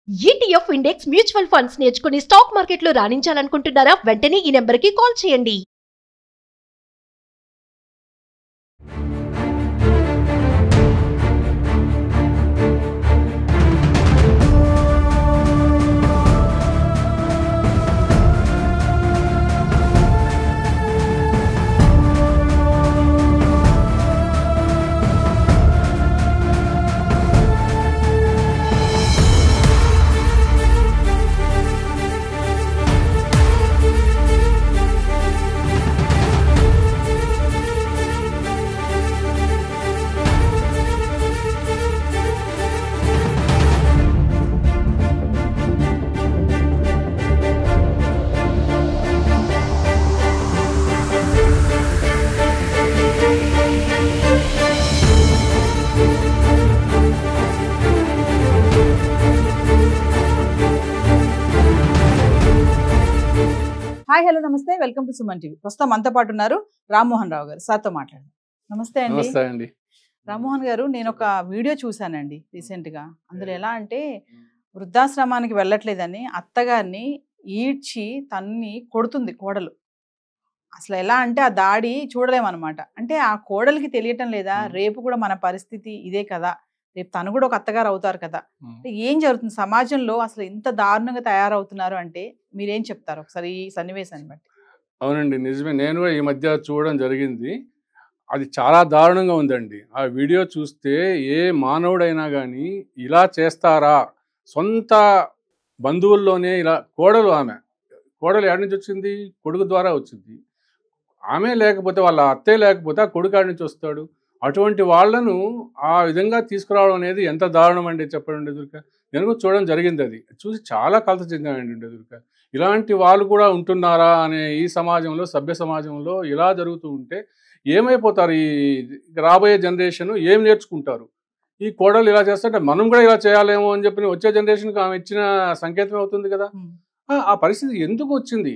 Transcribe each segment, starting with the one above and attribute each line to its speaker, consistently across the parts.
Speaker 1: ETF index mutual funds నేర్చుకుని stock మార్కెట్లో రాణించాలనుకుంటున్నారా? వెంటనే ఈ నెంబర్కి కాల్ చేయండి.
Speaker 2: హాయ్ హలో నమస్తే వెల్కమ్ టు సుమన్ టీవీ. ప్రస్తుతం మనతో పాటు ఉన్నారు రామ్మోహన్ రావు గారు. సార్తో మాట్లాడండి. నమస్తే అండి. రామ్మోహన్ గారు, నేను ఒక వీడియో చూశానండి రీసెంట్ గా. అందులో ఎలా అంటే వృద్ధాశ్రమానికి వెళ్ళట్లేదని అత్తగారిని ఈడ్చి తన్ని కొడుతుంది కోడలు. అసలు ఎలా అంటే ఆ దాడి చూడలేమన్నమాట. అంటే ఆ కోడలికి తెలియటం లేదా రేపు కూడా మన పరిస్థితి ఇదే కదా, రేపు తను కూడా ఒక అత్తగారు అవుతారు కదా. ఏం జరుగుతుంది సమాజంలో, అసలు ఇంత దారుణంగా తయారవుతున్నారు అంటే మీరేం చెప్తారు ఒకసారి ఈ సన్నివేశాన్ని బట్టి?
Speaker 3: అవునండి, నిజమే. నేను కూడా ఈ మధ్య చూడడం జరిగింది. అది చాలా దారుణంగా ఉందండి. ఆ వీడియో చూస్తే ఏ మానవుడైనా కానీ ఇలా చేస్తారా? సొంత బంధువుల్లోనే ఇలా కోడలు ఎక్కడి నుంచి వచ్చింది? కొడుకు ద్వారా వచ్చింది. ఆమె లేకపోతే వాళ్ళ అత్తే లేకపోతే ఆ కొడుకు ఆడి నుంచి వస్తాడు. అటువంటి వాళ్లను ఆ విధంగా తీసుకురావడం అనేది ఎంత దారుణం అండి, చెప్పండి ఎదురుక. నేను కూడా చూడడం జరిగింది. అది చూసి చాలా కలత చెందానండి ఎదురుక. ఇలాంటి వాళ్ళు కూడా ఉంటున్నారా అనే ఈ సమాజంలో, సభ్య సమాజంలో ఇలా జరుగుతూ ఉంటే ఏమైపోతారు? ఈ రాబోయే జనరేషన్ ఏం నేర్చుకుంటారు? ఈ కోడలు ఇలా చేస్తుంటే మనం కూడా ఇలా చేయాలేమో అని చెప్పి వచ్చే జనరేషన్కి ఆమె ఇచ్చిన సంకేతం అవుతుంది కదా. ఆ పరిస్థితి ఎందుకు వచ్చింది?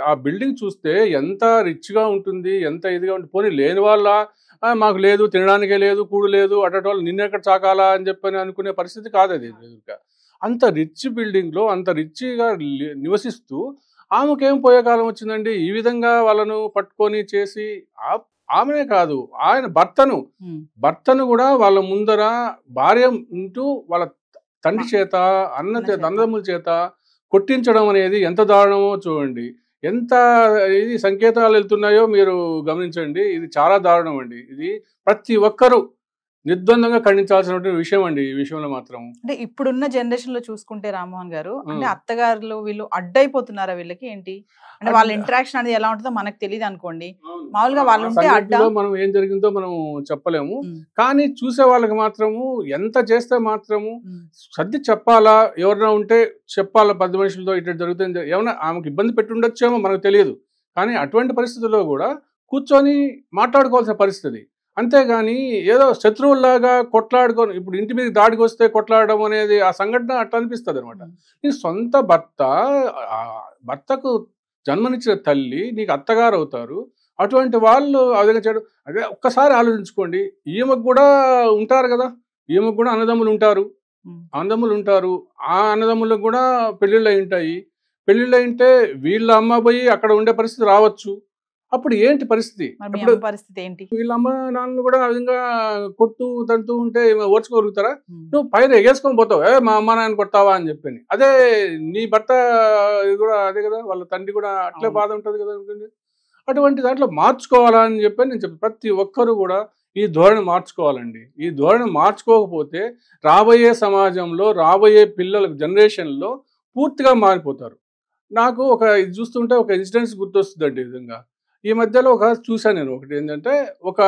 Speaker 3: ఆ బిల్డింగ్ చూస్తే ఎంత రిచ్గా ఉంటుంది, ఎంత ఇదిగా ఉంటుంది. పోనీ లేని వాళ్ళ మాకు లేదు, తినడానికే లేదు, కూడు లేదు, అటువంటి వాళ్ళు నిన్నెక్కడ చాకాలా అని చెప్పని అనుకునే పరిస్థితి కాదు అది. అంత రిచ్ బిల్డింగ్లో అంత రిచ్గా నివసిస్తూ ఆమెకేం పోయే కాలం వచ్చిందండి? ఈ విధంగా వాళ్ళను పట్టుకొని చేసి ఆమెనే కాదు, ఆయన భర్తను కూడా వాళ్ళ ముందర భార్య ఉంటూ వాళ్ళ తండ్రి చేత అన్నదమ్ముల చేత కొట్టించడం అనేది ఎంత దారుణమో చూడండి. ఎంత ఇది సంకేతాలు వెళ్తున్నాయో మీరు గమనించండి. ఇది చాలా దారుణం అండి. ఇది ప్రతి ఒక్కరూ నిర్ద్వందంగా ఖండించాల్సినటువంటి విషయం అండి. ఈ విషయంలో మాత్రం
Speaker 2: అంటే ఇప్పుడున్న జనరేషన్ లో చూసుకుంటే రామ్మోహన్ గారు, అంటే అత్తగారులు వీళ్ళు అడ్డైపోతున్నారా? వీళ్ళకి ఏంటి అంటే వాళ్ళ ఇంటరాక్షన్ అనేది ఎలా ఉంటుందో మనకు తెలియదు అనుకోండి. మామూలుగా వాళ్ళు ఉంటే
Speaker 3: మనం ఏం జరిగిందో మనం చెప్పలేము. కానీ చూసే వాళ్ళకి మాత్రము ఎంత చేస్తే మాత్రము సర్ది చెప్పాలా, ఎవరైనా ఉంటే చెప్పాలా 10 మనుషులతో ఇట్లా జరుగుతుంది. ఏమన్నా ఆమెకు ఇబ్బంది పెట్టి ఉండొచ్చేమో మనకు తెలియదు. కానీ అటువంటి పరిస్థితుల్లో కూడా కూర్చొని మాట్లాడుకోవాల్సిన పరిస్థితి. అంతేగాని ఏదో శత్రువుల్లాగా కొట్లాడుకొని, ఇప్పుడు ఇంటి మీద దాడికి వస్తే కొట్లాడడం అనేది ఆ సంఘటన అట్లా అనిపిస్తుంది అనమాట. నీ సొంత భర్తకు జన్మనిచ్చిన తల్లి నీకు అత్తగారు అవుతారు. అటువంటి వాళ్ళు ఆ విధంగా చేయడం, అదే ఒక్కసారి ఆలోచించుకోండి. ఈమెకు కూడా ఉంటారు కదా, ఈమెకు కూడా అన్నదమ్ములు ఉంటారు. ఆ అన్నదమ్ములకు కూడా పెళ్ళిళ్ళు అయి ఉంటాయి. పెళ్ళిళ్ళు అయింటే వీళ్ళ అమ్మ పోయి అక్కడ ఉండే పరిస్థితి రావచ్చు. అప్పుడు ఏంటి పరిస్థితి?
Speaker 2: ఏంటి?
Speaker 3: వీళ్ళ అమ్మ నాన్నలు కూడా ఆ విధంగా కొట్టు తంటూ ఉంటే ఓర్చుకోగలుగుతారా? నువ్వు పైన ఎగేసుకొని పోతావు, మా అమ్మ నాన్న కొట్టావా అని చెప్పని. అదే నీ భర్త కూడా అదే కదా, వాళ్ళ తండ్రి కూడా అట్లే బాధ ఉంటుంది కదా. అటువంటి దాంట్లో మార్చుకోవాలా అని చెప్పి నేను చెప్పి ప్రతి ఒక్కరు కూడా ఈ ధోరణి మార్చుకోవాలండి. ఈ ధోరణి మార్చుకోకపోతే రాబోయే సమాజంలో, రాబోయే పిల్లల జనరేషన్లో పూర్తిగా మారిపోతారు. నాకు ఇది చూస్తుంటే ఒక ఇన్సిడెంట్స్ గుర్తొస్తుందండి. ఈ విధంగా ఈ మధ్యలో చూశాను నేను. ఒకటి ఏంటంటే ఒక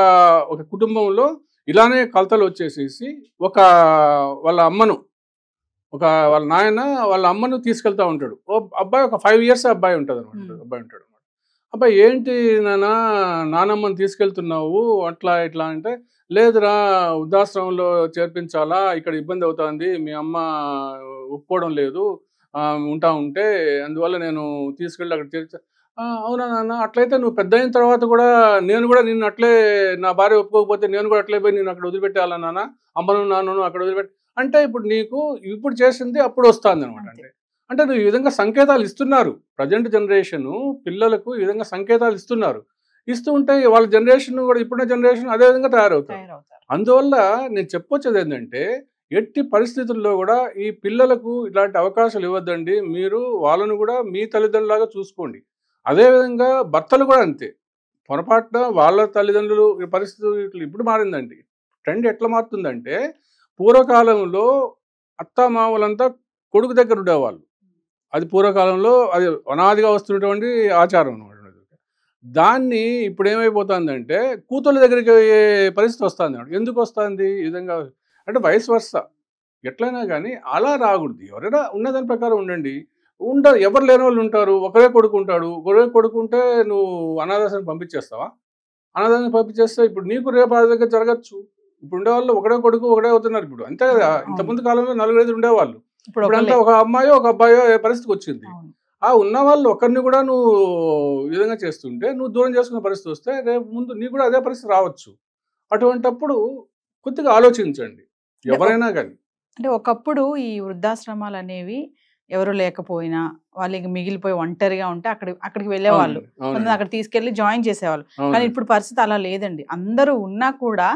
Speaker 3: కుటుంబంలో ఇలానే కలతలు వచ్చేసేసి వాళ్ళ నాయన వాళ్ళ అమ్మను తీసుకెళ్తా ఉంటాడు. అబ్బాయి ఒక 5 years అబ్బాయి ఉంటుంది అనమాట. అబ్బాయి ఏంటి నానమ్మని తీసుకెళ్తున్నావు అట్లా ఇట్లా అంటే, లేదురా వృద్ధాశ్రమంలో చేర్పించాలా, ఇక్కడ ఇబ్బంది అవుతుంది, మీ అమ్మ ఒప్పుకోవడం లేదు ఉంటా ఉంటే, అందువల్ల నేను తీసుకెళ్ళి అక్కడ చేర్చా. అవునా నాన్న, అట్లయితే నువ్వు పెద్ద అయిన తర్వాత కూడా నేను కూడా నిన్ను అట్లే, నా భార్య ఒప్పుకోకపోతే నేను కూడా అట్లే పోయి నేను అక్కడ వదిలిపెట్టాలా నాన్న, అమ్మను నాన్నను అక్కడ వదిలిపెట్టి అంటే ఇప్పుడు నీకు ఇప్పుడు చేసింది అప్పుడు వస్తుంది అనమాట. అంటే నువ్వు ఈ విధంగా సంకేతాలు ఇస్తున్నారు. ప్రజెంట్ జనరేషన్ పిల్లలకు ఈ విధంగా సంకేతాలు ఇస్తున్నారు. ఇస్తూ ఉంటే వాళ్ళ జనరేషన్ కూడా ఇప్పుడున్న జనరేషన్ అదే విధంగా తయారవుతారు. అందువల్ల నేను చెప్పొచ్చేది ఏంటంటే ఎట్టి పరిస్థితుల్లో కూడా ఈ పిల్లలకు ఇలాంటి అవకాశాలు ఇవ్వద్దండి. మీరు వాళ్ళను కూడా మీ తల్లిదండ్రులాగా చూసుకోండి. అదేవిధంగా భర్తలు కూడా అంతే. పొరపాటున వాళ్ళ తల్లిదండ్రులు పరిస్థితులు ఇప్పుడు మారిందండి. ట్రెండ్ ఎట్లా మారుతుందంటే పూర్వకాలంలో అత్తామామలంతా కొడుకు దగ్గర ఉండేవాళ్ళు. అది పూర్వకాలంలో అది అనాదిగా వస్తున్నటువంటి ఆచారం అనమాట. దాన్ని ఇప్పుడు ఏమైపోతుందంటే కూతుళ్ళ దగ్గరికి పరిస్థితి వస్తుంది. ఎందుకు వస్తుంది ఈ విధంగా అంటే వయసు వర్స ఎట్లయినా కానీ అలా రాకూడదు. ఎవరైనా ఉన్నదాని ప్రకారం ఉండండి. ఎవరు లేని వాళ్ళు ఉంటారు. ఒకరే కొడుకు ఉంటాడు. ఒకరే కొడుకుంటే నువ్వు అనాథాశ్రమం పంపించేస్తావా? అనాథాన్ని పంపించేస్తే ఇప్పుడు నీకు రేపు ఆ దగ్గర జరగచ్చు. ఇప్పుడు ఉండేవాళ్ళు ఒకడే కొడుకు ఒకడే అవుతున్నారు ఇప్పుడు. అంతే కదా. ఇంతకుముందు కాలంలో 4-5 ఉండేవాళ్ళు. ఇప్పుడంతా ఒక అమ్మాయో ఒక అబ్బాయో పరిస్థితికి వచ్చింది. ఆ ఉన్న వాళ్ళు ఒకరిని కూడా నువ్వు ఈ విధంగా చేస్తుంటే నువ్వు దూరం చేసుకునే పరిస్థితి వస్తే రేపు ముందు నీకు కూడా అదే పరిస్థితి రావచ్చు. అటువంటప్పుడు కొద్దిగా ఆలోచించండి ఎవరైనా కానీ.
Speaker 2: అంటే ఒకప్పుడు ఈ వృద్ధాశ్రమాలు అనేవి ఎవరు లేకపోయినా వాళ్ళకి మిగిలిపోయి ఒంటరిగా ఉంటే అక్కడికి వెళ్ళేవాళ్ళు. అక్కడ తీసుకెళ్లి జాయిన్ చేసేవాళ్ళు. కానీ ఇప్పుడు పరిస్థితి అలా లేదండి. అందరూ ఉన్నా కూడా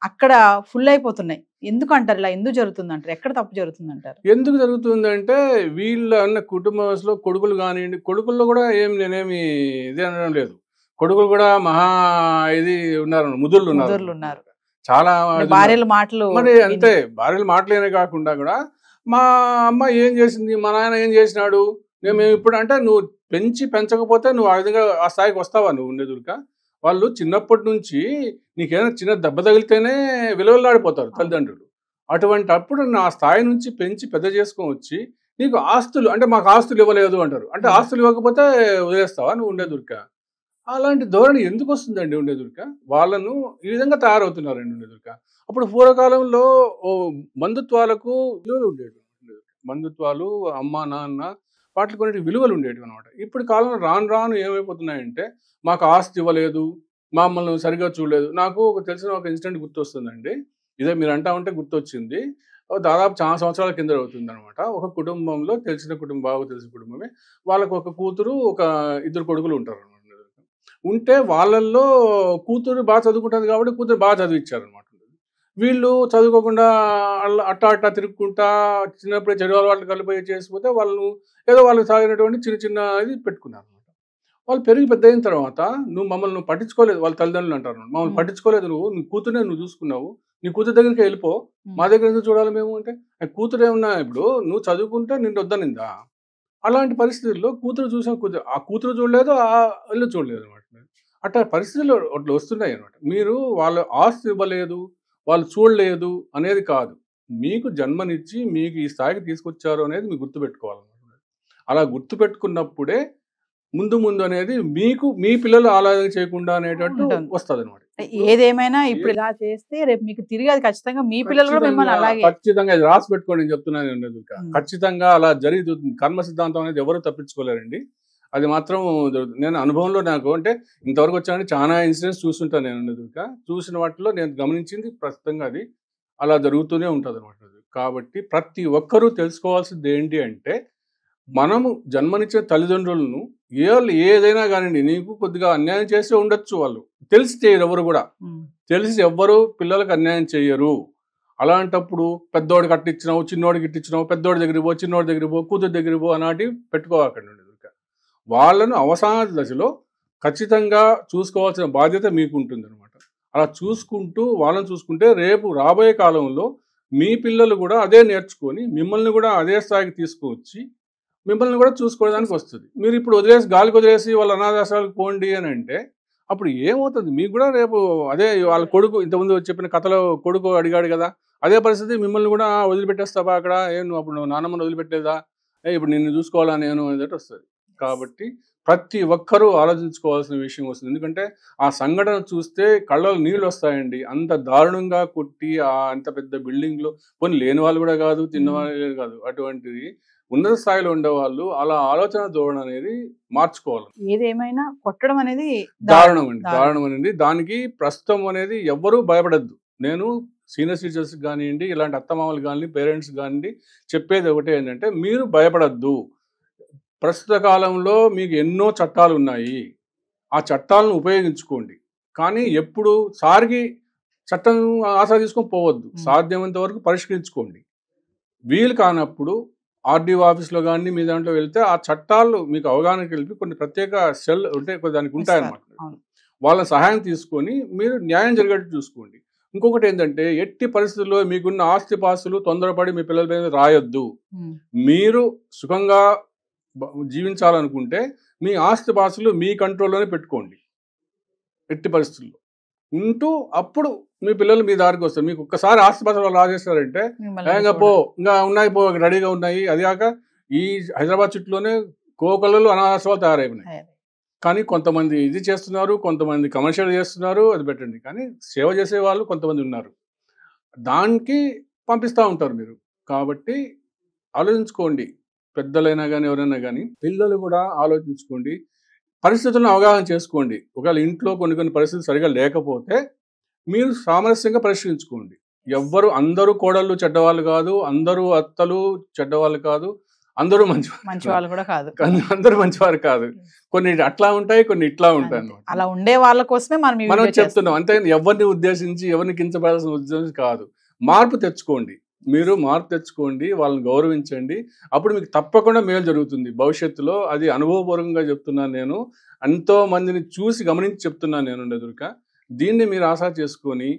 Speaker 2: అక్కడ ఫుల్ అయిపోతున్నాయి. ఎందుకు అంటారు ఇలా? ఎందుకు జరుగుతుంది అంటారు? ఎక్కడ తప్పు జరుగుతుంది అంటారు?
Speaker 3: ఎందుకు జరుగుతుందంటే వీళ్ళు అన్న కుటుంబంలో కొడుకులు కానివ్వండి, కొడుకుల్లో కూడా నేనేమి ఇది అనడం లేదు. కొడుకులు కూడా మహా ఇది ఉన్నారు, ముదుర్లు ఉన్నారు. చాలా
Speaker 2: భార్యల మాటలు
Speaker 3: మరి అంతే. భార్యల మాటలేనే కాకుండా కూడా మా అమ్మ ఏం చేసింది, మా నాయన ఏం చేసినాడు, మేము ఇప్పుడు అంటే నువ్వు పెంచకపోతే నువ్వు ఆ విధంగా ఆ స్థాయికి వస్తావా నువ్వు ఉండేదురుక? వాళ్ళు చిన్నప్పటి నుంచి నీకేమైనా చిన్న దెబ్బ తగిలితేనే విలువలాడిపోతారు తల్లిదండ్రులు. అటువంటి అప్పుడు నా స్థాయి నుంచి పెంచి పెద్ద చేసుకొని వచ్చి నీకు ఆస్తులు అంటే మాకు ఆస్తులు ఇవ్వలేదు అంటారు. అంటే ఆస్తులు ఇవ్వకపోతే వదిలేస్తావా నువ్వు ఉండేదురుక? అలాంటి ధోరణి ఎందుకు వస్తుందండి ఉండేదురుక? వాళ్ళను ఈ విధంగా తయారవుతున్నారండి ఉండేదురుక. అప్పుడు పూర్వకాలంలో బంధుత్వాలకు విలువలు ఉండేవి. బంధుత్వాలు అమ్మ నాన్న వాటికి కొన్ని విలువలు ఉండేవి అనమాట. ఇప్పుడు కాలంలో రాను ఏమైపోతున్నాయంటే మాకు ఆస్తి ఇవ్వలేదు, మమ్మల్ని సరిగ్గా చూడలేదు. నాకు తెలిసిన ఒక ఇన్సిడెంట్ గుర్తొస్తుందండి. ఇదే మీరు అంటా ఉంటే గుర్తొచ్చింది. దాదాపు చాలా సంవత్సరాల కింద అవుతుంది అనమాట. ఒక కుటుంబంలో బాగా తెలిసిన కుటుంబమే. వాళ్ళకు ఒక కూతురు, ఒక 2 కొడుకులు ఉంటారు అనమాట. ఉంటే వాళ్ళల్లో కూతురు బాగా చదువుకుంటుంది కాబట్టి కూతురు బాగా చదివిచ్చారనమాట. వీళ్ళు చదువుకోకుండా అట్టా తిరుగుకుంటా చిన్నప్పుడే చెడు అలవాట్లు కలిపి చేసిపోతే వాళ్ళు ఏదో వాళ్ళకి సాగినటువంటి చిన్న ఇది పెట్టుకున్నారు అనమాట. వాళ్ళు పెరిగి పెద్ద అయిన తర్వాత మమ్మల్ని పట్టించుకోలేదు, వాళ్ళ తల్లిదండ్రులు అంటారు. మమ్మల్ని పట్టించుకోలేదు, నీ కూతురునే నువ్వు చూసుకున్నావు, నీ కూతురు దగ్గరికి వెళ్ళిపో, మా దగ్గర ఎందుకు చూడాలి మేము అంటే, కూతురు ఏమన్నా ఇప్పుడు నువ్వు చదువుకుంటే నిన్ను వద్దనిందా? అలాంటి పరిస్థితుల్లో కూతురు ఆ కూతురు చూడలేదు, ఆ ఇల్లు చూడలేదు అనమాట. అట్లా పరిస్థితులు అట్లా వస్తున్నాయి అనమాట. మీరు వాళ్ళు ఆస్తి ఇవ్వలేదు, వాళ్ళు చూడలేదు అనేది కాదు, మీకు జన్మనిచ్చి మీకు ఈ స్థాయికి తీసుకొచ్చారు అనేది మీరు గుర్తుపెట్టుకోవాలన్నమాట. అలా గుర్తుపెట్టుకున్నప్పుడే ముందు అనేది మీకు మీ పిల్లలు ఆలోచన చేయకుండా అనేటట్టు వస్తుంది అనమాట.
Speaker 2: ఏదేమైనా ఇప్పుడు ఇలా చేస్తే రేపు మీకు తిరిగి అది ఖచ్చితంగా మీ పిల్లలు కూడా మిమ్మల్ని అలాగే
Speaker 3: ఖచ్చితంగా ఇది రాసి పెట్టుకోండి. నేను చెప్తున్నాను, ఖచ్చితంగా అలా జరుగుతుంది. కర్మ సిద్ధాంతం అనేది ఎవరు తప్పించుకోలేరండి. అది మాత్రం నేను అనుభవంలో నాకు అంటే ఇంతవరకు వచ్చానని చాలా ఇన్సిడెంట్స్ చూస్తుంటాను నేను. చూసిన వాటిలో నేను గమనించింది ప్రస్తుతంగా అది అలా జరుగుతూనే ఉంటుంది అనమాట. కాబట్టి ప్రతి ఒక్కరూ తెలుసుకోవాల్సింది ఏంటి అంటే, మనము జన్మనిచ్చిన తల్లిదండ్రులను వాళ్ళు ఏదైనా కానివ్వండి, నీకు కొద్దిగా అన్యాయం చేసే ఉండొచ్చు, వాళ్ళు తెలిసి చేయరు. ఎవరు కూడా తెలిసి ఎవ్వరు పిల్లలకు అన్యాయం చేయరు. అలాంటప్పుడు పెద్దోడు కట్టించినావు, చిన్నోడికి ఇట్టించినావు, పెద్దోడి దగ్గరికి పో, చిన్నోడి దగ్గరికి పో, కూతురు దగ్గరికి పో అన్నటి పెట్టుకోవాకండి. వాళ్ళను అవసాన దశలో ఖచ్చితంగా చూసుకోవాల్సిన బాధ్యత మీకు ఉంటుంది అనమాట. అలా చూసుకుంటూ వాళ్ళని చూసుకుంటే రేపు రాబోయే కాలంలో మీ పిల్లలు కూడా అదే నేర్చుకొని మిమ్మల్ని కూడా అదే స్థాయికి తీసుకువచ్చి మిమ్మల్ని కూడా చూసుకోవడానికి వస్తుంది. మీరు ఇప్పుడు గాలికి వదిలేసి వాళ్ళ అనాథాశ్రమాలకు పోండి అని అంటే అప్పుడు ఏమవుతుంది? మీకు కూడా రేపు అదే వాళ్ళ కొడుకు, ఇంతకుముందు చెప్పిన కథలో కొడుకు అడిగాడు కదా, అదే పరిస్థితి మిమ్మల్ని కూడా వదిలిపెట్టేస్తావా అక్కడ, నువ్వు అప్పుడు నాన్నమ్మని వదిలిపెట్టలేదా, ఇప్పుడు నిన్ను చూసుకోవాలా నేను అనేది వస్తుంది. కాబట్టి ప్రతి ఒక్కరూ ఆలోచించుకోవాల్సిన విషయం వస్తుంది. ఎందుకంటే ఆ సంఘటన చూస్తే కళ్ళలో నీళ్ళు వస్తాయండి. అంత దారుణంగా కొట్టి అంత పెద్ద బిల్డింగ్లో పోనీ లేని వాళ్ళు కూడా కాదు, తిన్నవాళ్ళు కాదు, అటువంటిది ఉన్నత స్థాయిలో ఉండేవాళ్ళు అలా ఆలోచన ధోరణి అనేది మార్చుకోవాలి.
Speaker 2: ఏదేమైనా కొట్టడం అనేది
Speaker 3: దారుణం అనేది దానికి ప్రస్తుతం అనేది ఎవ్వరూ భయపడద్దు. నేను సీనియర్ సిటిజన్స్ కానివ్వండి, ఇలాంటి అత్తమామలు కానీ, పేరెంట్స్ కానివ్వండి, చెప్పేది ఒకటే ఏంటంటే మీరు భయపడద్దు. ప్రస్తుత కాలంలో మీకు ఎన్నో చట్టాలు ఉన్నాయి, ఆ చట్టాలను ఉపయోగించుకోండి. కానీ ఎప్పుడు సారికి చట్టం ఆసరా తీసుకొని పోవద్దు. సాధ్యమైనంత వరకు పరిష్కరించుకోండి. వీలు కానప్పుడు ఆర్డీఓ ఆఫీస్లో కానీ మీ దాంట్లో వెళ్తే ఆ చట్టాలు మీకు అవగాహన కలిపి కొన్ని ప్రత్యేక సెల్ ఉంటే దానికి ఉంటాయన్నమాట. వాళ్ళ సహాయం తీసుకొని మీరు న్యాయం జరిగేట్టు చూసుకోండి. ఇంకొకటి ఏంటంటే ఎట్టి పరిస్థితుల్లో మీకున్న ఆస్తిపాస్తులు తొందరపడి మీ పిల్లల మీద రాయొద్దు. మీరు సుఖంగా జీవించాలనుకుంటే మీ ఆస్తిపాస్తులు మీ కంట్రోల్లోనే పెట్టుకోండి. ఎట్టి పరిస్థితుల్లో ఉంటూ అప్పుడు మీ పిల్లలు మీ దారికి వస్తారు. మీకు ఒక్కసారి ఆస్తిపాస్తులు రాజేస్తారంటే పో ఇంకా ఉన్నాయి, పో రెడీగా ఉన్నాయి. అది కాక ఈ హైదరాబాద్ చుట్టూలోనే కోకలలు అనాథాశ్రమాలు తయారైపోయినాయి. కానీ కొంతమంది ఇది చేస్తున్నారు, కొంతమంది కమర్షియల్ చేస్తున్నారు, అది పెట్టండి. కానీ సేవ చేసే వాళ్ళు కొంతమంది ఉన్నారు, దానికి పంపిస్తూ ఉంటారు మీరు. కాబట్టి ఆలోచించుకోండి, పెద్దలైనా కానీ ఎవరైనా కానీ. పిల్లలు కూడా ఆలోచించుకోండి, పరిస్థితులను అవగాహన చేసుకోండి. ఒకవేళ ఇంట్లో కొన్ని పరిస్థితులు సరిగా లేకపోతే మీరు సామరస్యంగా పరిష్కరించుకోండి. అందరూ కోడళ్ళు చెడ్డవాళ్ళు కాదు, అందరూ అత్తలు చెడ్డవాళ్ళు కాదు, అందరూ మంచి వాళ్ళు కూడా కాదు, అందరూ మంచివారు కాదు. కొన్ని అట్లా ఉంటాయి, కొన్ని ఇట్లా ఉంటాయి అన్నమాట.
Speaker 2: అలా ఉండే వాళ్ళ కోసమే మనం
Speaker 3: చెప్తున్నాం. అంతే, ఎవరిని ఉద్దేశించి ఎవరిని కించపడాల్సిన ఉద్దేశం కాదు. మార్పు తెచ్చుకోండి, మీరు మార్పు తెచ్చుకోండి, వాళ్ళని గౌరవించండి. అప్పుడు మీకు తప్పకుండా మేలు జరుగుతుంది భవిష్యత్తులో. అది అనుభవపూర్వకంగా చెప్తున్నాను నేను, ఎంతో మందిని చూసి గమనించి చెప్తున్నాను నేను ఎదురుగా. దీన్ని మీరు ఆశా చేసుకొని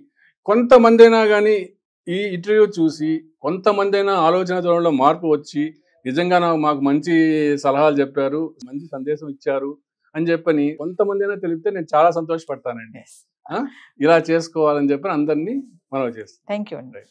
Speaker 3: కొంతమంది అయినా కానీ ఈ ఇంటర్వ్యూ చూసి కొంతమంది అయినా ఆలోచన ధోరణిలో మార్పు వచ్చి నిజంగా మాకు మంచి సలహాలు చెప్పారు, మంచి సందేశం ఇచ్చారు అని చెప్పని కొంతమంది అయినా తెలిపితే నేను చాలా సంతోషపడతానండి. ఇలా చేసుకోవాలని చెప్పి అందరినీ మనవి చేస్తాను.
Speaker 2: థ్యాంక్ యూ అండి.